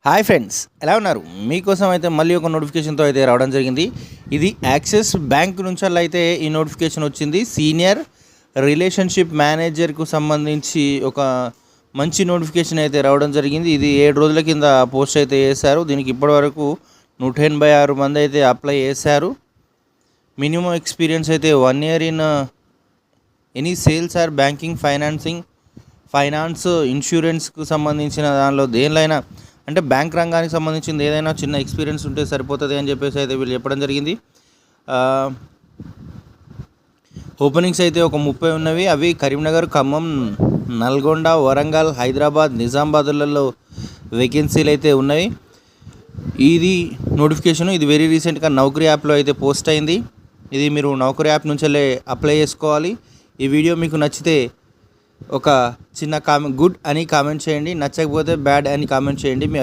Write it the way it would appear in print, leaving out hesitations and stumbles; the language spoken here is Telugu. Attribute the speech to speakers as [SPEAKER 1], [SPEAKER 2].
[SPEAKER 1] హాయ్ ఫ్రెండ్స్, ఎలా ఉన్నారు? మీకోసం అయితే మళ్ళీ ఒక నోటిఫికేషన్తో అయితే రావడం జరిగింది. ఇది యాక్సిస్ బ్యాంక్ నుంచి అయితే ఈ నోటిఫికేషన్ వచ్చింది. సీనియర్ రిలేషన్షిప్ మేనేజర్కు సంబంధించి ఒక మంచి నోటిఫికేషన్ అయితే రావడం జరిగింది. ఇది 7 రోజుల కింద పోస్ట్ అయితే చేశారు. దీనికి ఇప్పటివరకు 186 మంది అయితే అప్లై చేశారు. మినిమం ఎక్స్పీరియన్స్ అయితే 1 year in any sales or banking, finance, ఇన్సూరెన్స్కు సంబంధించిన దానిలో దేనిలైనా అంటే బ్యాంక్ రంగానికి సంబంధించింది ఏదైనా చిన్న ఎక్స్పీరియన్స్ ఉంటే సరిపోతుంది అని చెప్పేసి అయితే వీళ్ళు చెప్పడం జరిగింది. ఓపెనింగ్స్ అయితే ఒక 30 ఉన్నవి. అవి కరీంనగర్, ఖమ్మం, నల్గొండ, వరంగల్, హైదరాబాద్, నిజామాబాద్లలో వేకెన్సీలు అయితే ఉన్నాయి. ఇది నోటిఫికేషన్ ఇది వెరీ రీసెంట్గా నౌకరీ యాప్లో అయితే పోస్ట్ అయింది. ఇది మీరు నౌకరీ యాప్ నుంచి అప్లై చేసుకోవాలి. ఈ వీడియో మీకు నచ్చితే ఒక చిన్న గుడ్ అని కామెంట్ చేయండి, నచ్చకపోతే బ్యాడ్ అని కామెంట్ చేయండి. మీ